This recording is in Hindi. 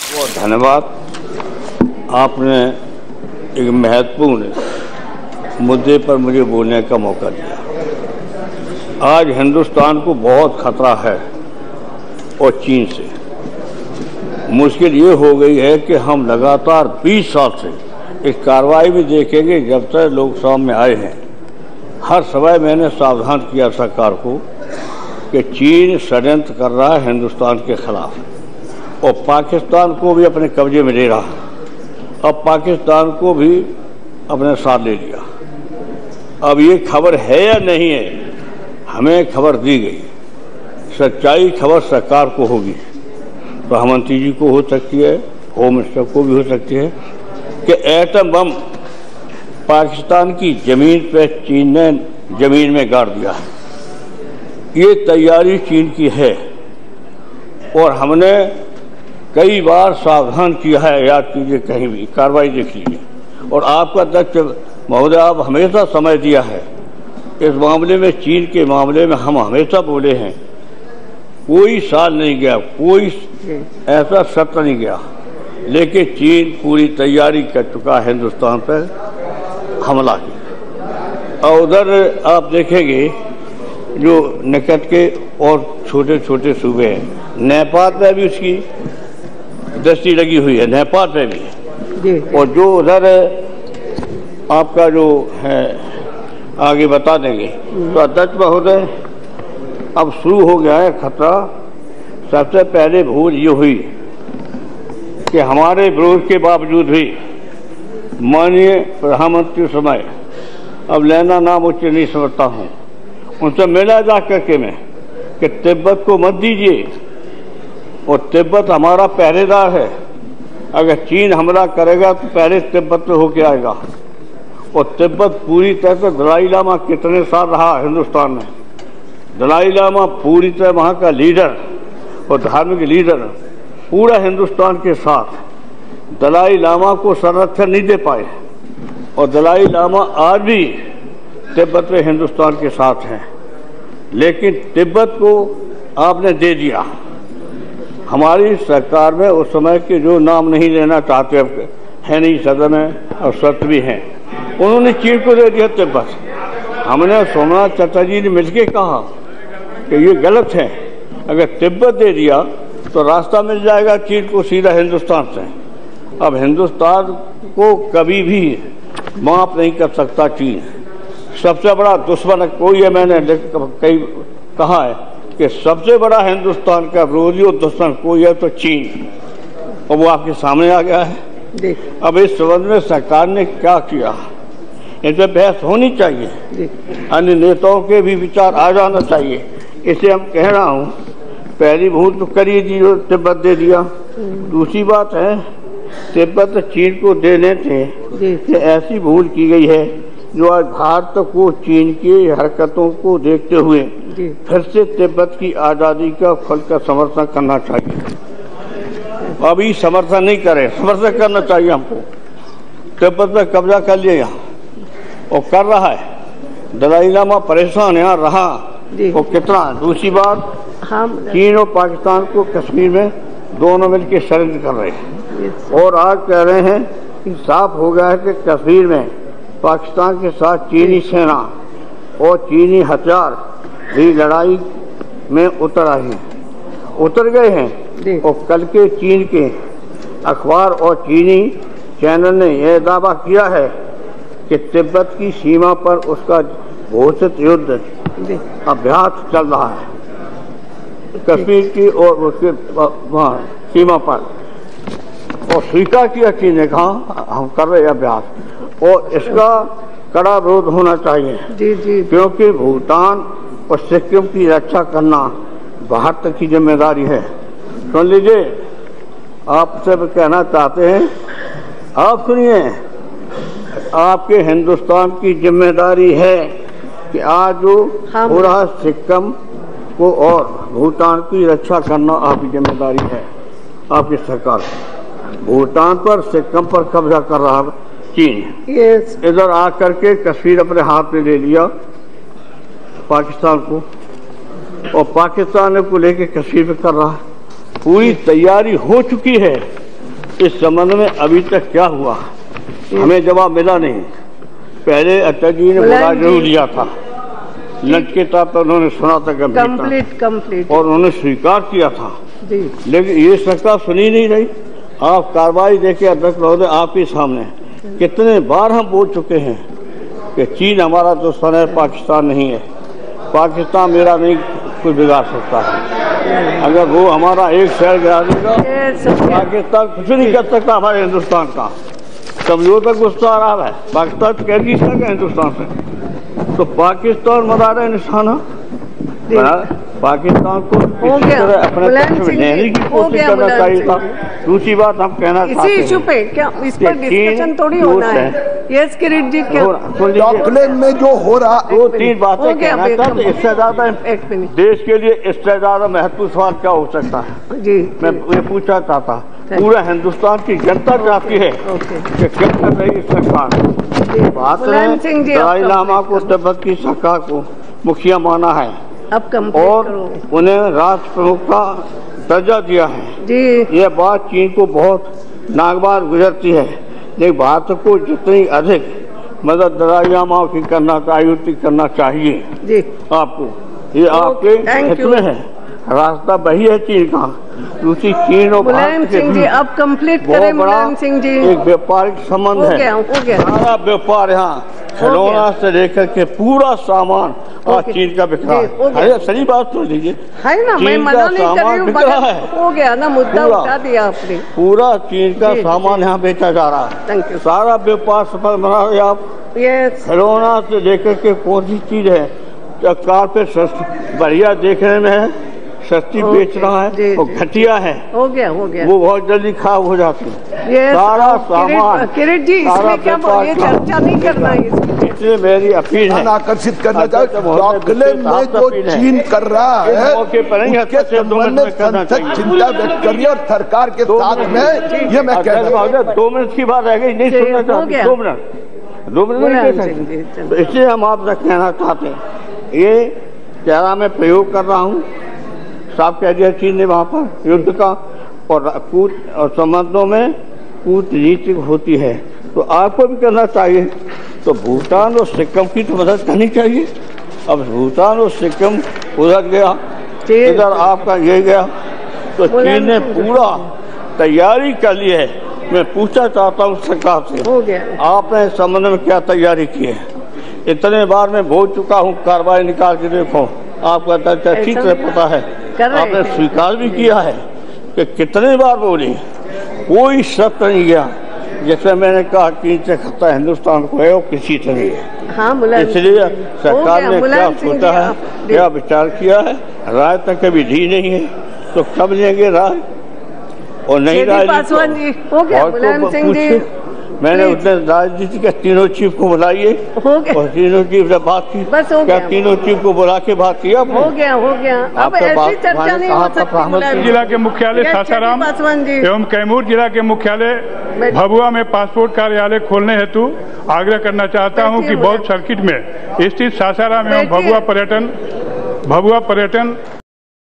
बहुत धन्यवाद। आपने एक महत्वपूर्ण मुद्दे पर मुझे बोलने का मौका दिया। आज हिंदुस्तान को बहुत खतरा है और चीन से। मुश्किल ये हो गई है कि हम लगातार 20 साल से इस कार्रवाई में देखेंगे। जब तक लोकसभा में आए हैं, हर समय मैंने सावधान किया सरकार को कि चीन षड्यंत्र कर रहा है हिंदुस्तान के खिलाफ और पाकिस्तान को भी अपने कब्जे में ले रहा है। अब पाकिस्तान को भी अपने साथ ले लिया। अब ये खबर है या नहीं है, हमें खबर दी गई। सच्चाई खबर सरकार को होगी, प्रधानमंत्री जी को हो सकती है, होम मिनिस्टर को भी हो सकती है कि एटम बम पाकिस्तान की जमीन पे चीन ने जमीन में गाड़ दिया है। ये तैयारी चीन की है और हमने कई बार सावधान किया है। याद कीजिए, कहीं भी कार्रवाई देख लीजिए। और आपका अध्यक्ष महोदय, आप हमेशा समय दिया है इस मामले में। चीन के मामले में हम हमेशा बोले हैं, कोई साल नहीं गया, कोई ऐसा सत्र नहीं गया, लेकिन चीन पूरी तैयारी कर चुका है हिंदुस्तान पर हमला की। और उधर आप देखेंगे जो निकट के और छोटे छोटे सूबे हैं, नेपाल में भी उसकी दृष्टि लगी हुई है, नेपाल में भी। और जो उधर आपका जो है आगे बता देंगे। तो अध्यक्ष महोदय, अब शुरू हो गया है खतरा। सबसे पहले भूल ये हुई कि हमारे विरोध के बावजूद भी माननीय प्रधानमंत्री समय, अब लेना नाम उच्च नहीं समझता हूँ, उनसे मिला जा करके मैं कि तिब्बत को मत दीजिए और तिब्बत हमारा पहरेदार है। अगर चीन हमला करेगा तो पहले तिब्बत में होके आएगा। और तिब्बत पूरी तरह से, दलाई लामा कितने साल रहा हिंदुस्तान में, दलाई लामा पूरी तरह वहाँ का लीडर और धार्मिक लीडर पूरा हिंदुस्तान के साथ। दलाई लामा को संरक्षण नहीं दे पाए और दलाई लामा आज भी तिब्बत में हिंदुस्तान के साथ हैं, लेकिन तिब्बत को आपने दे दिया। हमारी सरकार में उस समय के जो नाम नहीं लेना चाहते, अब है नहीं सदन में और सत्र भी हैं, उन्होंने चीन को दे दिया तिब्बत। हमने सोमनाथ चटर्जी ने मिलकर कहा कि ये गलत है। अगर तिब्बत दे दिया तो रास्ता मिल जाएगा चीन को सीधा हिंदुस्तान से। अब हिंदुस्तान को कभी भी माफ नहीं कर सकता चीन। सबसे बड़ा दुश्मन कोई है, मैंने कई कहा है कि सबसे बड़ा हिंदुस्तान का विरोधी और दुश्मन कोई है तो चीन, और वो आपके सामने आ गया है। अब इस संबंध में सरकार ने क्या किया, इस पर बहस होनी चाहिए, अन्य नेताओं के भी विचार आ जाना चाहिए। इसे हम कह रहा हूँ, पहली भूल तो करी थी जो तिब्बत दे दिया। दूसरी बात है, तिब्बत चीन को देने थे, ऐसी भूल की गई है जो आज भारत को चीन की हरकतों को देखते हुए फिर से तिब्बत की आज़ादी का खुलकर समर्थन करना चाहिए। अभी समर्थन नहीं करे, समर्थन करना चाहिए हमको। तिब्बत में कब्जा कर लिया यहाँ और कर रहा है। दलाई लामा परेशान यहाँ रहा और कितना। दूसरी बात, चीन और पाकिस्तान को कश्मीर में दोनों मिलकर षड्यंत्र कर रहे हैं और आज कह रहे हैं कि साफ हो गया है कि कश्मीर में पाकिस्तान के साथ चीनी सेना और चीनी हथियार भी लड़ाई में उतर गए हैं। और कल के चीन के अखबार और चीनी चैनल ने यह दावा किया है कि तिब्बत की सीमा पर उसका घोषित युद्ध अभ्यास चल रहा है, कश्मीर की और उसके वहाँ सीमा पर। और स्वीकार किया चीन ने, कहा हम कर रहे अभ्यास, और इसका कड़ा विरोध होना चाहिए। क्योंकि भूटान और सिक्किम की रक्षा करना भारत की जिम्मेदारी है। सुन लीजिए, आपसे कहना चाहते हैं, आप सुनिए, आपके हिंदुस्तान की जिम्मेदारी है कि आज जो हो रहा सिक्किम को और भूटान की रक्षा करना आपकी जिम्मेदारी है। आपकी सरकार भूटान पर, सिक्किम पर कब्जा कर रहा है चीन। इधर आकर के कश्मीर अपने हाथ में ले लिया पाकिस्तान को, और पाकिस्तान को लेके कश्मीर में कर रहा है। पूरी तैयारी हो चुकी है इस संबंध में अभी तक क्या हुआ हमें जवाब मिला नहीं। पहले अटल जी ने बुला जरूर लिया था, लंच के तौर पर उन्होंने सुना था कंप्लीट और उन्होंने स्वीकार किया था जी। लेकिन ये सरकार सुनी नहीं रही। आप कार्रवाई देखिए अध्यक्ष महोदय, आपके सामने कितने बार हम बोल चुके हैं कि चीन हमारा दुश्मन है, पाकिस्तान नहीं है। पाकिस्तान मेरा नहीं कुछ बिगाड़ सकता है। अगर वो हमारा एक शहर गिरा देगा, पाकिस्तान कुछ नहीं कर सकता हमारे हिंदुस्तान का। समझौता गुस्सा आ रहा है, पाकिस्तान कह नहीं सका हिंदुस्तान से, तो पाकिस्तान मरा रहे निशाना। पाकिस्तान को अपने लेने की कोशिश करना चाहिए था। दूसरी बात हम कहना चाहते हैं, इसी इशू पे क्या इस पर डिस्कशन थोड़ी होना है। यस किरीट जी, क्या डॉकलैंड में जो हो रहा, 2-3 बातें कहना चाहते। इससे ज्यादा देश के लिए इससे ज्यादा महत्वपूर्ण सवाल क्या हो सकता है जी, मैं ये पूछना चाहता। पूरा हिंदुस्तान की जनता चाहती है कि क्या कर रही सरकार। बात दलाई लामा को तिब्बत की सरकार को मुखिया माना है और उन्हें राष्ट्र प्रमुख का दर्जा दिया है जी। ये बात चीन को बहुत नागवार गुजरती है, लेकिन भारत को जितनी अधिक मदद दलाई लामा की करना चाहिए जी। आपको ये आपके हित में है। रास्ता वही है चीन का। दूसरी चीन और भारत के बीच अब कंप्लीट करें मुलायम सिंह जी, एक व्यापारिक संबंध है। सारा व्यापार यहाँ खिलौना से लेकर के पूरा सामान और चीन का बिक रहा है। अरे सही बात सुन लीजिए, चीन का सामान बिक रहा है। हो गया ना, मुद्दा उठा दिया आपने। पूरा चीन का सामान यहाँ बेचा जा रहा है। सारा व्यापार सफल बना रहे आप। खिलौना से लेकर के कौन सी चीज है कारपेट सस्ती बढ़िया देखने में है, सस्ती बेच रहा है और घटिया है। हो गया वो बहुत जल्दी खराब हो जाती है। सारा सामान किरीट जी, इसमें क्या ये चर्चा नहीं करना है। इसलिए मेरी अपील है, आकर्षित करना चाहिए। डॉकलैंड में जो चीन कर रहा है उसके संबंध में संसद चिंता व्यक्त कर रही है और सरकार के साथ में ये मैं कह रहा हूँ। 2 मिनट की बात रह गई, नहीं सुनना चाहते। 2 मिनट इसलिए हम आपसे कहना चाहते हैं, ये चारा मैं प्रयोग कर रहा हूँ। साफ कह दिया चीन ने वहाँ पर युद्ध का और संबंधों में कूटनीति होती है, तो आपको भी करना चाहिए। तो भूटान और सिक्किम की तो मदद करनी चाहिए। अब भूटान और सिक्किम उधर गया, इधर आपका ये गया, तो चीन ने पूरा तैयारी कर ली है। मैं पूछना चाहता हूँ सरकार से, आपने इस संबंध में क्या तैयारी की है? इतने बार मैं बोल चुका हूँ, कार्रवाई निकाल के देखो, आपका दर्जा ठीक से पता है। आपने स्वीकार भी किया है कि कितने बार बोली, कोई शब्द नहीं गया जैसे मैंने कहा चीन से खतरा हिंदुस्तान को है और किसी से नहीं है। इसलिए सरकार ने क्या सोचा है, क्या विचार किया है, राय तक कभी दी नहीं है, तो कब लेंगे राय? और नहीं राय मैंने उतने राजनीति के तीनों चीफ को बुलाइए और तीनों चीफ से बात की। क्या तीनों चीफ को बुला के बात किया? हो गया अब ऐसी चर्चा नहीं हो सकती। जिला के मुख्यालय सासाराम एवं कैमूर जिला के मुख्यालय भभुआ में पासपोर्ट कार्यालय खोलने हेतु आग्रह करना चाहता हूं कि बौद्ध सर्किट में स्थित सासाराम एवं भभुआ पर्यटन